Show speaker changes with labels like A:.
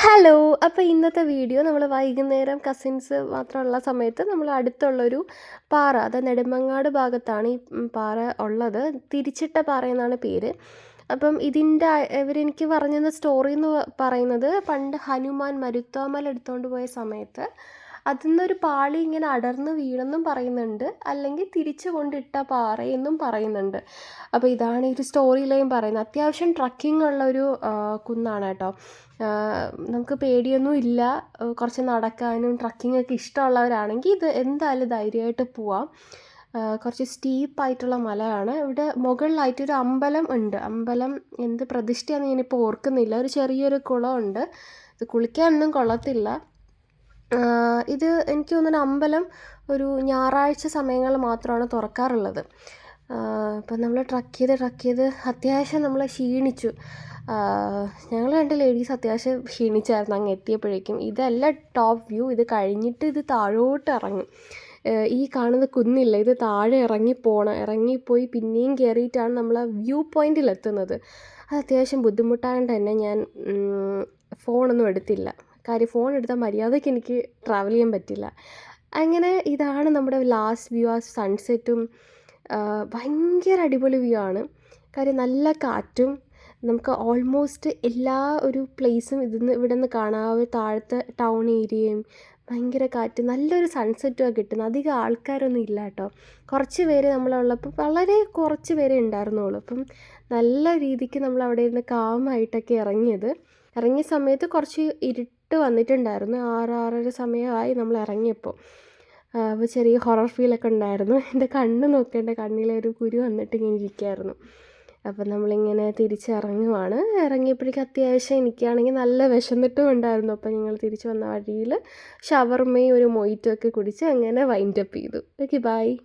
A: Hello. അപ്പോൾ ഇന്നത്തെ video നമ്മൾ വൈകുന്നേരം കസിൻസ് മാത്രമുള്ള സമയത്ത് നമ്മൾ അടുത്തുള്ളൊരു പാറ, അത് നെടുമങ്ങാട് ഭാഗത്താണ് ഈ പാറ ഉള്ളത്. തിരിച്ചിട്ട പാറ എന്നാണ് പേര്. അപ്പം ഇതിൻ്റെ ഇവരെനിക്ക് പറഞ്ഞ സ്റ്റോറി എന്ന് പറയുന്നത്, പണ്ട് ഹനുമാൻ മരുത്വാമല എടുത്തുകൊണ്ട് പോയ സമയത്ത് അതിൽ നിന്നൊരു പാളി ഇങ്ങനെ അടർന്ന് വീണെന്നും പറയുന്നുണ്ട്, അല്ലെങ്കിൽ തിരിച്ചു കൊണ്ടിട്ട പാറയെന്നും പറയുന്നുണ്ട്. അപ്പോൾ ഇതാണ് ഈ ഒരു സ്റ്റോറി ലൈൻ പറയുന്നത്. അത്യാവശ്യം ട്രക്കിംഗ് ഉള്ളൊരു കുന്നാണ് കേട്ടോ. നമുക്ക് പേടിയൊന്നും ഇല്ല. കുറച്ച് നടക്കാനും ട്രക്കിങ്ങൊക്കെ ഇഷ്ടമുള്ളവരാണെങ്കിൽ ഇത് എന്തായാലും ധൈര്യമായിട്ട് പോവാം. കുറച്ച് സ്റ്റീപ്പായിട്ടുള്ള മലയാണ്. ഇവിടെ മുകളിലായിട്ടൊരു അമ്പലം ഉണ്ട്. അമ്പലം എന്ത് പ്രതിഷ്ഠയാണെന്ന് ഞാനിപ്പോൾ ഓർക്കുന്നില്ല. ഒരു ചെറിയൊരു കുളമുണ്ട്. ഇത് കുളിക്കാനൊന്നും കൊള്ളത്തില്ല. ഇത് എനിക്ക് തോന്നുന്നു അമ്പലം ഒരു ഞായറാഴ്ച സമയങ്ങളിൽ മാത്രമാണ് തുറക്കാറുള്ളത്. അപ്പം നമ്മൾ ട്രക്ക് ചെയ്ത് അത്യാവശ്യം നമ്മൾ ക്ഷീണിച്ചു. ഞങ്ങൾ 2 ലേഡീസ് അത്യാവശ്യം ക്ഷീണിച്ചായിരുന്നു അങ്ങ് എത്തിയപ്പോഴേക്കും. ഇതല്ല ടോപ്പ് വ്യൂ. ഇത് കഴിഞ്ഞിട്ട് ഇത് താഴോട്ട് ഇറങ്ങും. ഈ കാണുന്ന കുന്നില്ല, ഇത് താഴെ ഇറങ്ങിപ്പോയി പിന്നെയും കയറിയിട്ടാണ് നമ്മൾ ആ വ്യൂ പോയിൻറ്റിലെത്തുന്നത്. അത് അത്യാവശ്യം ബുദ്ധിമുട്ടായതുകൊണ്ട് തന്നെ ഞാൻ ഫോണൊന്നും എടുത്തില്ല. കാര്യം ഫോൺ എടുത്താൽ മര്യാദയ്ക്ക് എനിക്ക് ട്രാവൽ ചെയ്യാൻ പറ്റില്ല. അങ്ങനെ ഇതാണ് നമ്മുടെ ലാസ്റ്റ് വ്യൂ. ആ സൺസെറ്റും ഭയങ്കര അടിപൊളി വ്യൂ ആണ്. കാര്യം നല്ല കാറ്റും, നമുക്ക് ഓൾമോസ്റ്റ് എല്ലാ ഒരു പ്ലേസും ഇവിടെ നിന്ന് കാണാം. താഴത്തെ ടൗൺ ഏരിയയും ഭയങ്കര കാറ്റ്, നല്ലൊരു സൺസെറ്റുമാണ് കിട്ടുന്നത്. അധികം ആൾക്കാരൊന്നും ഇല്ല കേട്ടോ. കുറച്ച് പേര് നമ്മളുള്ളപ്പോൾ വളരെ കുറച്ച് പേരെ ഉണ്ടായിരുന്നുള്ളൂ. അപ്പം നല്ല രീതിക്ക് നമ്മൾ അവിടെ ഇരുന്ന് കാമായിട്ടൊക്കെ ഇറങ്ങിയ സമയത്ത് കുറച്ച് ഇരുട്ട് വന്നിട്ടുണ്ടായിരുന്നു. 6-6:30 സമയമായി നമ്മൾ ഇറങ്ങിയപ്പോൾ. അപ്പോൾ ചെറിയ ഹൊറർ ഫീലൊക്കെ ഉണ്ടായിരുന്നു. എൻ്റെ കണ്ണ് നോക്കേണ്ട, കണ്ണിലൊരു കുരു വന്നിട്ട് ഇങ്ങനെ ഇരിക്കുകയായിരുന്നു. അപ്പം നമ്മളിങ്ങനെ തിരിച്ചിറങ്ങുവാണ്. ഇറങ്ങിയപ്പോഴേക്കും അത്യാവശ്യം എനിക്കാണെങ്കിൽ നല്ല വിശന്നിട്ടും ഉണ്ടായിരുന്നു. അപ്പം ഞങ്ങൾ തിരിച്ച് വന്ന വഴിയിൽ ഷവർമയും ഒരു മൊയ്റ്റോ ഒക്കെ കുടിച്ച് അങ്ങനെ വൈൻഡപ്പ് ചെയ്തു. Okay, by.